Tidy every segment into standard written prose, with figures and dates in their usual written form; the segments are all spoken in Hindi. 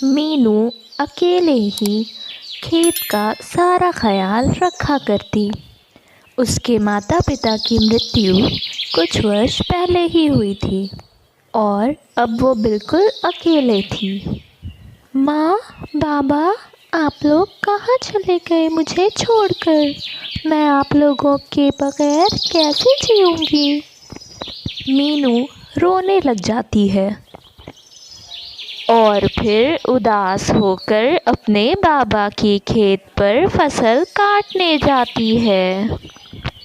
मीनू अकेले ही खेत का सारा ख्याल रखा करती। उसके माता पिता की मृत्यु कुछ वर्ष पहले ही हुई थी और अब वो बिल्कुल अकेले थी। माँ, बाबा, आप लोग कहाँ चले गए मुझे छोड़कर? मैं आप लोगों के बगैर कैसे जीऊँगी? मीनू रोने लग जाती है और फिर उदास होकर अपने बाबा के खेत पर फसल काटने जाती है।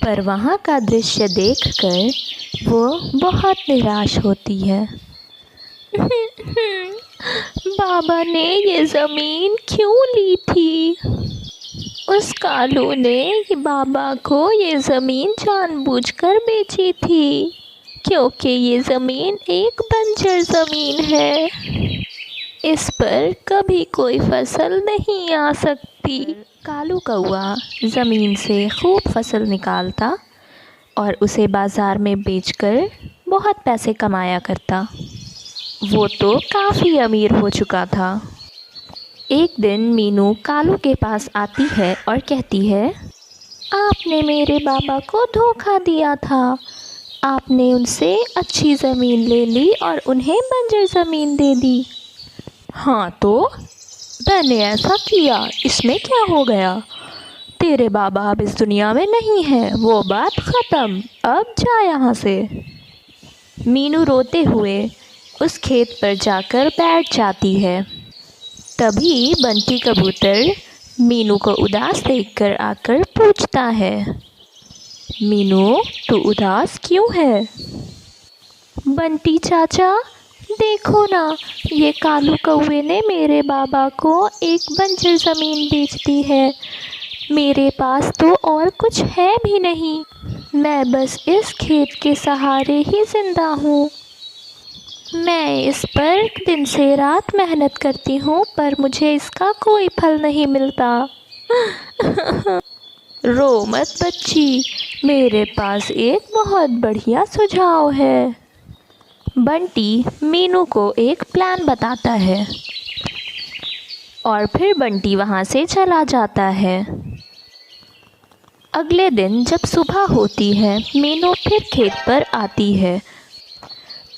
पर वहाँ का दृश्य देखकर वो बहुत निराश होती है। बाबा ने ये ज़मीन क्यों ली थी? उस कालू ने बाबा को ये ज़मीन जानबूझकर बेची थी, क्योंकि ये ज़मीन एक बंजर ज़मीन है। इस पर कभी कोई फसल नहीं आ सकती। कालू कौआ ज़मीन से खूब फसल निकालता और उसे बाज़ार में बेचकर बहुत पैसे कमाया करता। वो तो काफ़ी अमीर हो चुका था। एक दिन मीनू कालू के पास आती है और कहती है, आपने मेरे बाबा को धोखा दिया था। आपने उनसे अच्छी ज़मीन ले ली और उन्हें बंजर ज़मीन दे दी। हाँ तो मैंने ऐसा किया, इसमें क्या हो गया? तेरे बाबा अब इस दुनिया में नहीं हैं, वो बात ख़त्म। अब जा यहाँ से। मीनू रोते हुए उस खेत पर जाकर बैठ जाती है। तभी बंटी कबूतर मीनू को उदास देखकर आकर पूछता है, मीनू, तू उदास क्यों है? बंटी चाचा, देखो ना, ये कालू कौवे ने मेरे बाबा को एक बंजर ज़मीन बेच दी है। मेरे पास तो और कुछ है भी नहीं। मैं बस इस खेत के सहारे ही ज़िंदा हूँ। मैं इस पर दिन से रात मेहनत करती हूँ, पर मुझे इसका कोई फल नहीं मिलता। रो मत बच्ची, मेरे पास एक बहुत बढ़िया सुझाव है। बंटी मीनू को एक प्लान बताता है और फिर बंटी वहाँ से चला जाता है। अगले दिन जब सुबह होती है, मीनू फिर खेत पर आती है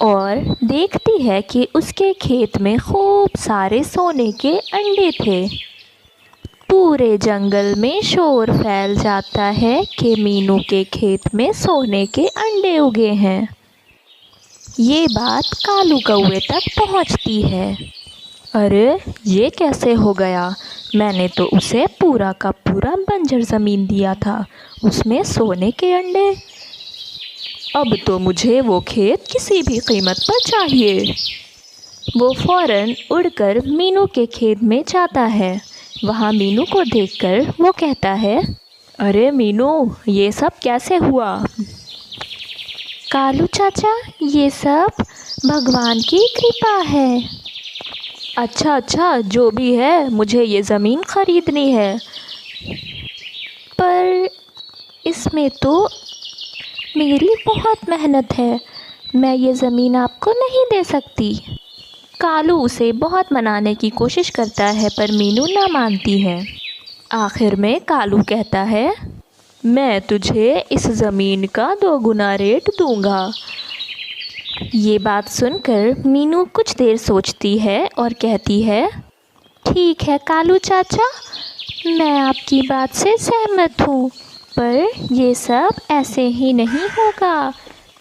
और देखती है कि उसके खेत में खूब सारे सोने के अंडे थे। पूरे जंगल में शोर फैल जाता है कि मीनू के खेत में सोने के अंडे उगे हैं। ये बात कालू कौवे तक पहुंचती है। अरे, ये कैसे हो गया? मैंने तो उसे पूरा का पूरा बंजर ज़मीन दिया था, उसमें सोने के अंडे। अब तो मुझे वो खेत किसी भी कीमत पर चाहिए। वो फ़ौरन उड़कर मीनू के खेत में जाता है। वहाँ मीनू को देखकर वो कहता है, अरे मीनू, ये सब कैसे हुआ? कालू चाचा, ये सब भगवान की कृपा है। अच्छा, जो भी है, मुझे ये ज़मीन ख़रीदनी है। पर इसमें तो मेरी बहुत मेहनत है, मैं ये ज़मीन आपको नहीं दे सकती। कालू उसे बहुत मनाने की कोशिश करता है, पर मीनू ना मानती है। आखिर में कालू कहता है, मैं तुझे इस ज़मीन का 2 गुना रेट दूंगा। ये बात सुनकर मीनू कुछ देर सोचती है और कहती है, ठीक है कालू चाचा, मैं आपकी बात से सहमत हूँ, पर ये सब ऐसे ही नहीं होगा।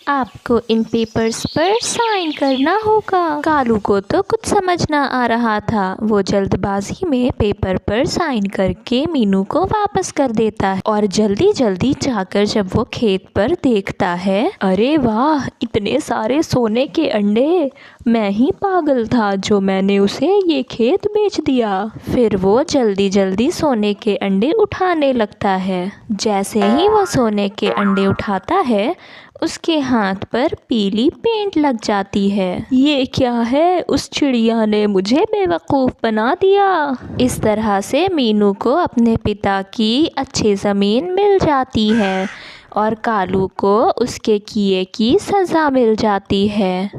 आपको इन पेपर्स पर साइन करना होगा। कालू को तो कुछ समझ ना आ रहा था। वो जल्दबाजी में पेपर पर साइन करके मीनू को वापस कर देता है और जल्दी जल्दी जाकर जब वो खेत पर देखता है, अरे वाह, इतने सारे सोने के अंडे! मैं ही पागल था जो मैंने उसे ये खेत बेच दिया। फिर वो जल्दी जल्दी सोने के अंडे उठाने लगता है। जैसे ही वो सोने के अंडे उठाता है, उसके हाथ पर पीली पेंट लग जाती है। ये क्या है? उस चिड़िया ने मुझे बेवकूफ़ बना दिया। इस तरह से मीनू को अपने पिता की अच्छी ज़मीन मिल जाती है और कालू को उसके किए की सज़ा मिल जाती है।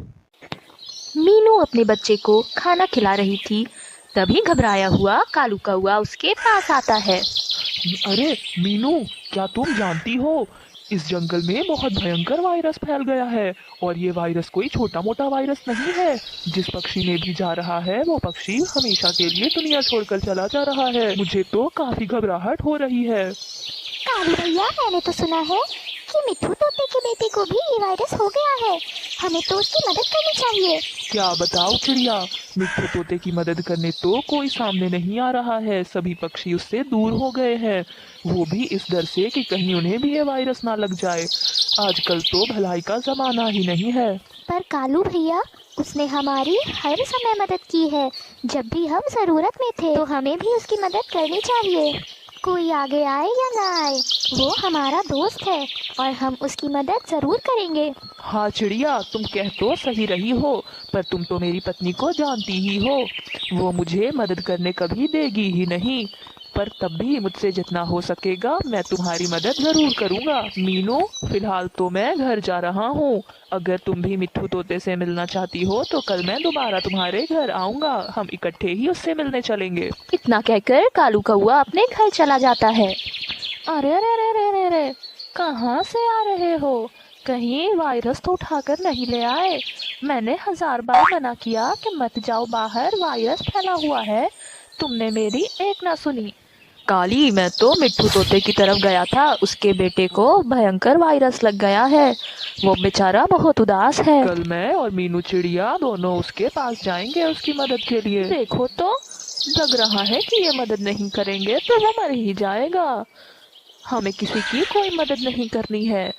मीनू अपने बच्चे को खाना खिला रही थी तभी घबराया हुआ कालू कौआ उसके पास आता है। अरे मीनू, क्या तुम जानती हो, इस जंगल में बहुत भयंकर वायरस फैल गया है। और ये वायरस कोई छोटा मोटा वायरस नहीं है। जिस पक्षी ने भी जा रहा है वो पक्षी हमेशा के लिए दुनिया छोड़कर चला जा रहा है। मुझे तो काफी घबराहट हो रही है। कालू भैया, मैंने तो सुना है कि मिट्ठू तोते के बेटे को भी ये वायरस हो गया है। हमें तो उसकी मदद करनी चाहिए। क्या बताओ चिड़िया, मिट्ठू तोते की मदद करने तो कोई सामने नहीं आ रहा है। सभी पक्षी उससे दूर हो गए हैं, वो भी इस डर से कि कहीं उन्हें भी ये वायरस ना लग जाए। आजकल तो भलाई का जमाना ही नहीं है। पर कालू भैया, उसने हमारी हर समय मदद की है। जब भी हम जरूरत में थे तो हमें भी उसकी मदद करनी चाहिए। कोई आगे आए या ना आए, वो हमारा दोस्त है और हम उसकी मदद जरूर करेंगे। हाँ चिड़िया, तुम कह तो सही रही हो, पर तुम तो मेरी पत्नी को जानती ही हो, वो मुझे मदद करने कभी देगी ही नहीं। पर तब भी मुझसे जितना हो सकेगा मैं तुम्हारी मदद जरूर करूँगा। मीनू, फिलहाल तो मैं घर जा रहा हूँ। अगर तुम भी मिट्ठू तोते से मिलना चाहती हो तो कल मैं दोबारा तुम्हारे घर आऊँगा, हम इकट्ठे ही उससे मिलने चलेंगे। इतना कहकर कालू कौआ अपने घर चला जाता है। अरे रे रे रे रे रे, कहाँ से आ रहे हो? कहीं वायरस तो उठाकर नहीं ले आए? मैंने 1000 बार मना किया कि मत जाओ बाहर, वायरस फैला हुआ है। तुमने मेरी एक ना सुनी। काली, मैं तो मिट्ठू तोते की तरफ गया था, उसके बेटे को भयंकर वायरस लग गया है। वो बेचारा बहुत उदास है। कल मैं और मीनू चिड़िया दोनों उसके पास जाएंगे उसकी मदद के लिए। देखो तो, लग रहा है कि ये मदद नहीं करेंगे तो वो मर ही जाएगा। हमें किसी की कोई मदद नहीं करनी है।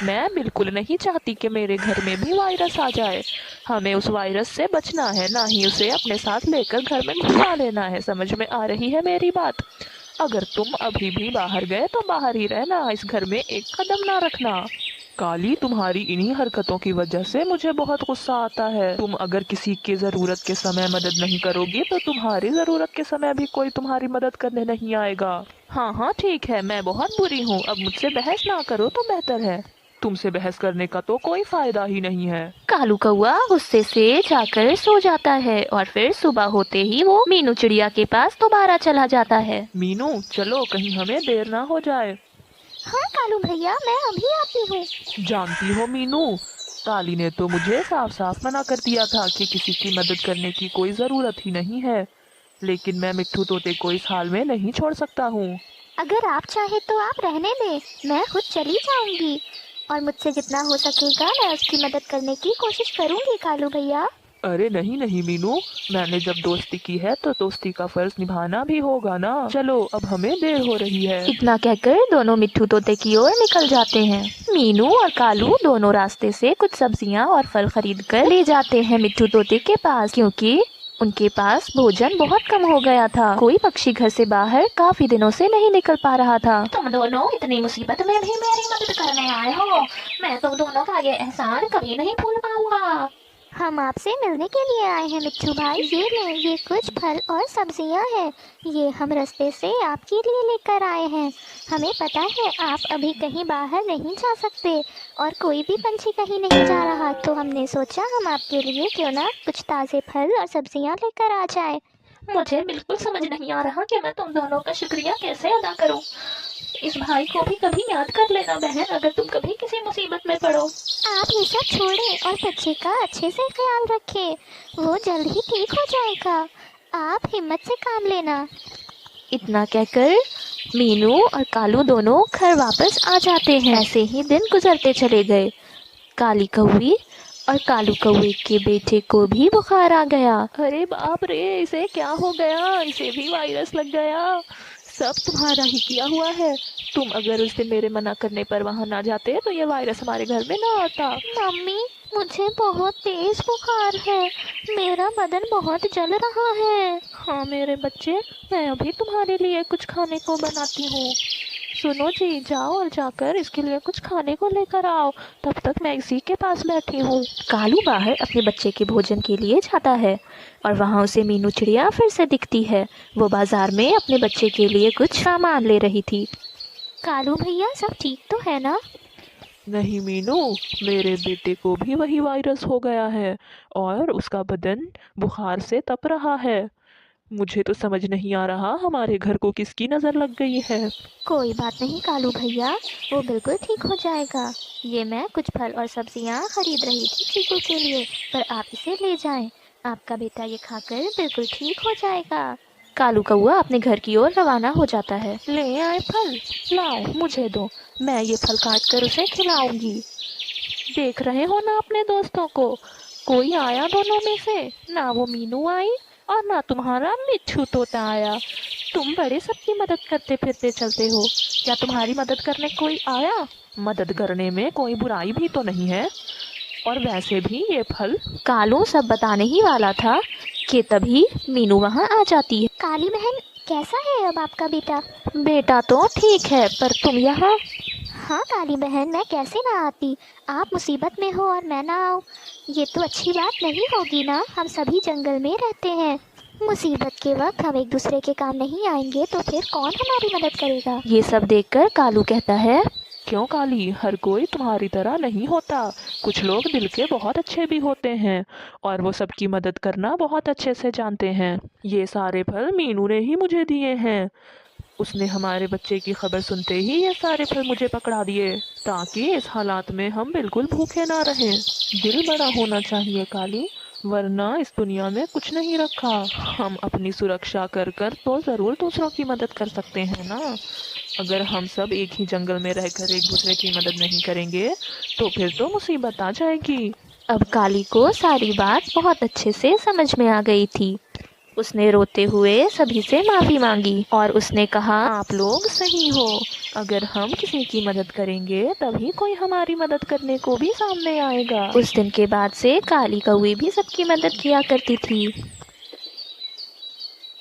मैं बिल्कुल नहीं चाहती कि मेरे घर में भी वायरस आ जाए। हमें उस वायरस से बचना है, ना ही उसे अपने साथ लेकर घर में घुसा लेना है। समझ में आ रही है मेरी बात? अगर तुम अभी भी बाहर गए तो बाहर ही रहना, इस घर में एक कदम ना रखना। काली, तुम्हारी इन्हीं हरकतों की वजह से मुझे बहुत गुस्सा आता है। तुम अगर किसी की जरूरत के समय मदद नहीं करोगी तो तुम्हारी जरूरत के समय भी कोई तुम्हारी मदद करने नहीं आएगा। हाँ हाँ ठीक है, मैं बहुत बुरी हूँ, अब मुझसे बहस ना करो तो बेहतर है। तुमसे बहस करने का तो कोई फायदा ही नहीं है। कालू कौआ गुस्से से जाकर सो जाता है और फिर सुबह होते ही वो मीनू चिड़िया के पास दोबारा चला जाता है। मीनू, चलो, कहीं हमें देर ना हो जाए। हाँ कालू भैया, मैं अभी आती हूँ। जानती हो मीनू, काली ने तो मुझे साफ साफ मना कर दिया था कि किसी की मदद करने की कोई जरूरत ही नहीं है, लेकिन मैं मिट्ठू तोते को इस हाल में नहीं छोड़ सकता हूँ। अगर आप चाहे तो आप रहने दें, मैं खुद चली जाऊंगी और मुझसे जितना हो सकेगा मैं उसकी मदद करने की कोशिश करूंगी कालू भैया। अरे नहीं नहीं मीनू, मैंने जब दोस्ती की है तो दोस्ती का फर्ज निभाना भी होगा ना। चलो, अब हमें देर हो रही है। इतना कहकर दोनों मिट्ठू तोते की ओर निकल जाते हैं। मीनू और कालू दोनों रास्ते से कुछ सब्जियां और फल खरीद कर ले जाते हैं मिट्ठू तोते के पास, क्योंकि उनके पास भोजन बहुत कम हो गया था। कोई पक्षी घर से बाहर काफी दिनों से नहीं निकल पा रहा था। तुम दोनों इतनी मुसीबत में भी मेरी मदद करने आए हो, मैं तुम दोनों का ये एहसान कभी नहीं भूल पाऊंगा। हम आपसे मिलने के लिए आए हैं मिट्ठू भाई। ये लें, ये कुछ फल और सब्जियां हैं, ये हम रास्ते से आपके लिए लेकर आए हैं। हमें पता है आप अभी कहीं बाहर नहीं जा सकते और कोई भी पंछी कहीं नहीं जा रहा, तो हमने सोचा हम आपके लिए क्यों ना कुछ ताज़े फल और सब्जियां लेकर आ जाए। मुझे बिल्कुल समझ नहीं आ रहा कि मैं तुम दोनों का शुक्रिया कैसे अदा करूं। इस भाई को भी कभी याद कर लेना बहन, अगर तुम कभी किसी मुसीबत में पड़ो। आप ये सब छोड़ें और बच्चे का अच्छे से ख्याल रखें, वो जल्द ही ठीक हो जाएगा। आप हिम्मत से काम लेना। इतना कहकर मीनू और कालू दोनों घर वापस आ जाते हैं। ऐसे ही दिन गुजरते चले गए। काली कौवी और कालू कौवे के बेटे को भी बुखार आ गया। अरे बाप रे, इसे क्या हो गया? इसे भी वायरस लग गया। सब तुम्हारा ही किया हुआ है। तुम अगर उस दिन मेरे मना करने पर वहां ना जाते तो ये वायरस हमारे घर में ना आता। मम्मी, मुझे बहुत तेज बुखार है, मेरा बदन बहुत जल रहा है। हाँ मेरे बच्चे, मैं अभी तुम्हारे लिए कुछ खाने को बनाती हूँ। सुनो जी, जाओ और जाकर इसके लिए कुछ खाने को लेकर आओ, तब तक मैं इसी के पास बैठी हूँ। कालू बाहर अपने बच्चे के भोजन के लिए जाता है और वहाँ उसे मीनू चिड़िया फिर से दिखती है। वो बाजार में अपने बच्चे के लिए कुछ सामान ले रही थी। कालू भैया, सब ठीक तो है ना? नहीं मीनू, मेरे बेटे को भी वही वायरस हो गया है और उसका बदन बुखार से तप रहा है। मुझे तो समझ नहीं आ रहा हमारे घर को किसकी नज़र लग गई है। कोई बात नहीं कालू भैया, वो बिल्कुल ठीक हो जाएगा। ये मैं कुछ फल और सब्जियां खरीद रही थी चीकू के लिए, पर आप इसे ले जाएं। आपका बेटा ये खाकर बिल्कुल ठीक हो जाएगा। कालू कौआ अपने घर की ओर रवाना हो जाता है। ले आए फल, लाओ मुझे दो, मैं ये फल काट कर उसे खिलाऊंगी। देख रहे हो ना अपने दोस्तों को, कोई आया दोनों में से, ना वो मीनू आई और ना तुम्हारा मिट्ठू तोता आया। तुम बड़े सबकी मदद करते फिरते चलते हो, क्या तुम्हारी मदद करने कोई आया? मदद करने में कोई बुराई भी तो नहीं है, और वैसे भी ये फल। कालू सब बताने ही वाला था कि तभी मीनू वहाँ आ जाती है। काली बहन, कैसा है अब आपका बेटा? बेटा तो ठीक है, पर तुम यहाँ। हाँ काली बहन, मैं कैसे ना आती। आप मुसीबत में हो और मैं ना आऊँ, ये तो अच्छी बात नहीं होगी ना। हम सभी जंगल में रहते हैं, मुसीबत के वक्त हम एक दूसरे के काम नहीं आएंगे तो फिर कौन हमारी मदद करेगा। ये सब देखकर कालू कहता है, क्यों काली, हर कोई तुम्हारी तरह नहीं होता। कुछ लोग दिल के बहुत अच्छे भी होते हैं और वो सबकी मदद करना बहुत अच्छे से जानते हैं। ये सारे फल मीनू ने ही मुझे दिए हैं। उसने हमारे बच्चे की खबर सुनते ही ये सारे फल मुझे पकड़ा दिए, ताकि इस हालात में हम बिल्कुल भूखे ना रहें। दिल बड़ा होना चाहिए काली, वरना इस दुनिया में कुछ नहीं रखा। हम अपनी सुरक्षा कर कर तो ज़रूर दूसरों की मदद कर सकते हैं ना। अगर हम सब एक ही जंगल में रहकर एक दूसरे की मदद नहीं करेंगे तो फिर तो मुसीबत आ जाएगी। अब काली को सारी बात बहुत अच्छे से समझ में आ गई थी। उसने रोते हुए सभी से माफ़ी मांगी और उसने कहा, आप लोग सही हो, अगर हम किसी की मदद करेंगे तभी कोई हमारी मदद करने को भी सामने आएगा। उस दिन के बाद से काली कौवी भी सबकी मदद किया करती थी।